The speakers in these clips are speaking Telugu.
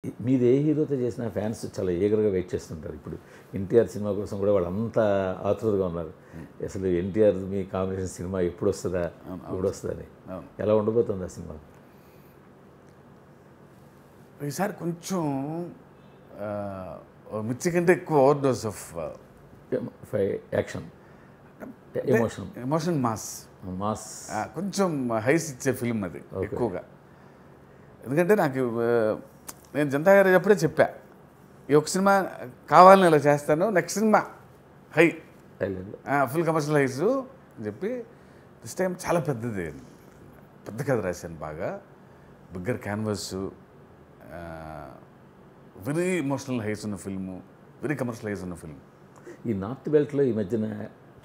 మీరు ఏ హీరోతో చేసిన ఫ్యాన్స్ చాలా ఈగర్‌గా వెయిట్ చేస్తుంటారు. ఇప్పుడు 'ఎన్టీఆర్' సినిమా కోసం కూడా వాళ్ళంతా ఆతృతగా ఉన్నారు. అసలు 'ఎన్టీఆర్' మీ కాంబినేషన్ సినిమా ఎప్పుడొస్తదా? ఎప్పుడొస్తదని. ఎలా ఉండబోతుంది ఆ సినిమా? ఈసారి కొంచెం మిర్చి కంటే ఎక్కువ over dose of action, emotion, emotion mass mass. కొంచెం హైస్ ఇచ్చే ఫిల్మ్ అది ఎక్కువగా. ఎందుకంటే నాకు నేను జనతా గారు అప్పుడే చెప్పా, ఈ ఒక సినిమా కావాలని ఇలా చేస్తాను, next cinema high full commercial highs అని చెప్పి దిస్ టైం చాలా పెద్దది, పెద్ద కథ రాశాను బాగా, bigger canvas, very emotional highs ఉన్న ఫిల్ము, వెరీ కమర్షియల్ హైస్ ఉన్న ఫిల్మ్. ఈ నార్త్ బెల్ట్లో ఈ మధ్యన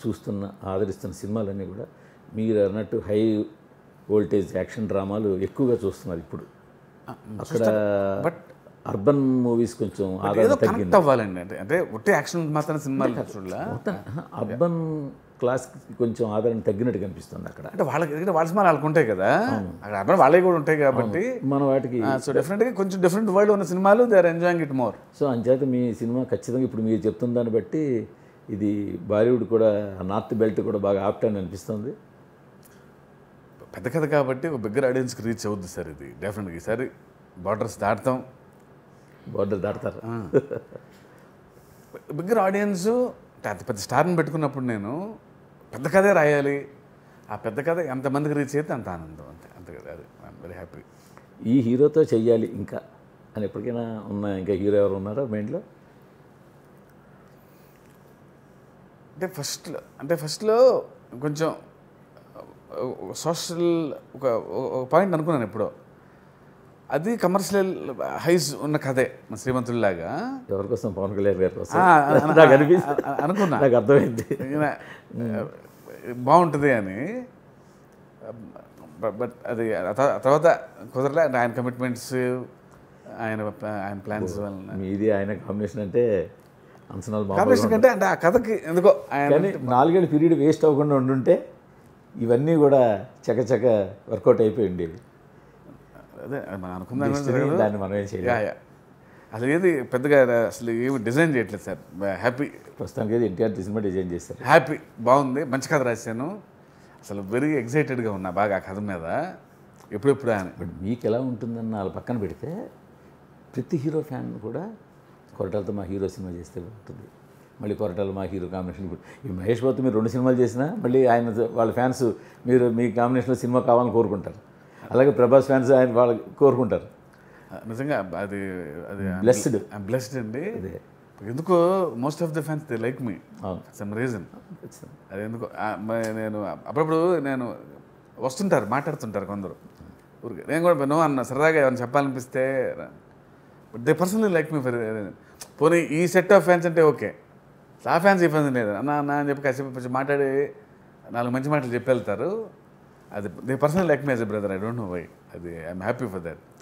చూస్తున్న ఆదరిస్తున్న సినిమాలన్నీ కూడా మీరు అన్నట్టు హై వోల్టేజ్ యాక్షన్ డ్రామాలు ఎక్కువగా చూస్తున్నారు ఇప్పుడు. అక్కడ బట్ అర్బన్ మూవీస్ కొంచెం ఏదో ఆదరణ కనెక్ట్ తగ్గింది. అవ్వాలండి, అంటే ఒట్టి యాక్షన్ మాత్రం సినిమాలు చూడాల, మొత్తం అర్బన్ క్లాస్కి కొంచెం ఆదరణ తగ్గినట్టు కనిపిస్తుంది అక్కడ. అంటే వాళ్ళ సినిమాలు వాళ్ళకు ఉంటాయి కదా, అక్కడ అబ్బాయి వాళ్ళవి కూడా ఉంటాయి కాబట్టి మన వాటికి సో డెఫినెట్గా కొంచెం డిఫరెంట్ వరల్డ్ ఉన్న సినిమాలు they are enjoying it more. So అంచేత మీ సినిమా ఖచ్చితంగా ఇప్పుడు మీరు చెప్తున్న దాన్ని బట్టి ఇది బాలీవుడ్ కూడా నార్త్ బెల్ట్ కూడా బాగా ఆప్ట్ అని అనిపిస్తుంది. పెద్ద కథ కాబట్టి ఒక బిగ్గర్ ఆడియన్స్కి రీచ్ అవుద్ది సార్ ఇది డెఫినెట్గా. ఈసారి బార్డర్స్ దాటుతాం, బోర్డర్ దాడతారు. బిగ్గర్ ఆడియన్స్ అంత పెద్ద స్టార్ని పెట్టుకున్నప్పుడు నేను పెద్ద కథే రాయాలి, ఆ పెద్ద కథ ఎంతమందికి రీచ్ అయితే అంత ఆనందం, అంతే అంతే కదా, అది ఐఎమ్ వెరీ హ్యాపీ. ఈ హీరోతో చెయ్యాలి ఇంకా అని ఎప్పటికైనా ఉన్న ఇంకా హీరో ఎవరు ఉన్నారా మైండ్లో? అంటే ఫస్ట్లో కొంచెం సోషల్ ఒక పాయింట్ అనుకున్నాను ఎప్పుడో, అది కమర్షియల్ హైస్ ఉన్న కథే మన శ్రీమంతుడిలాగా. ఎవరికోసం? పవన్ కళ్యాణ్ గారి కోసం నాకు అనిపిస్తుంది, అనుకున్నా, నాకు అర్థమైంది బాగుంటుంది అని. బట్ అది తర్వాత కుదరలే, ఆయన కమిట్మెంట్స్, ఆయన ప్లాన్స్ వల్ల. మీది ఆయన కాంబినేషన్ అంటే అంచనాలు కాంబినేషన్ కంటే అంటే ఆ కథకి ఎందుకో కానీ 4 ఏళ్ళ పీరియడ్ వేస్ట్ అవ్వకుండా ఉండుంటే ఇవన్నీ కూడా చకచక వర్కౌట్ అయిపోయి ఉండేవి. అదే మనం అనుకుందాం, దాన్ని మనం ఏం చేయాలి. అసలు ఏది పెద్దగా అసలు ఏమి డిజైన్ చేయట్లేదు సార్, హ్యాపీ. ప్రస్తుతానికి అయితే ఎన్టీఆర్ సినిమా డిజైన్ చేస్తారు, హ్యాపీ, బాగుంది, మంచి కథ రాశాను, అసలు వెరీ ఎగ్జైటెడ్గా ఉన్నా బాగా ఆ కథ మీద, ఎప్పుడెప్పుడు అని. బట్ మీకు ఎలా ఉంటుందన్న వాళ్ళ పక్కన పెడితే ప్రతి హీరో ఫ్యాన్ కూడా కొరటాలతో మా హీరో సినిమా చేస్తే ఉంటుంది, మళ్ళీ కొరటాల మా హీరో కాంబినేషన్ కూడా. ఈ మహేష్ బాబుతో మీరు 2 సినిమాలు చేసినా మళ్ళీ ఆయన వాళ్ళ ఫ్యాన్స్ మీరు మీ కాంబినేషన్లో సినిమా కావాలని కోరుకుంటారు, అలాగే ప్రభాస్ ఫ్యాన్స్ ఆయన వాళ్ళు కోరుకుంటారు. నిజంగా అది అది బ్లెస్డ్ అండి. ఎందుకో most of the fans they like me some reason. అది ఎందుకో నేను అప్పుడప్పుడు నేను వస్తుంటారు, మాట్లాడుతుంటారు కొందరు ఊరికి, నేను కూడా నో అన్న సరదాగా ఏమైనా చెప్పాలనిపిస్తే, they personally like me for. పోనీ ఈ సెట్ ఆఫ్ ఫ్యాన్స్ అంటే ఓకే, ఆ ఫ్యాన్స్ ఈ ఫ్యాన్స్ లేదు అన్న అన్న అని చెప్పి కాసేపు మాట్లాడి 4 మంచి మాటలు చెప్పి వెళ్తారు. అది they personal like me as a brother, I don't know why, అది ఐఎమ్ హ్యాపీ ఫర్ దట్.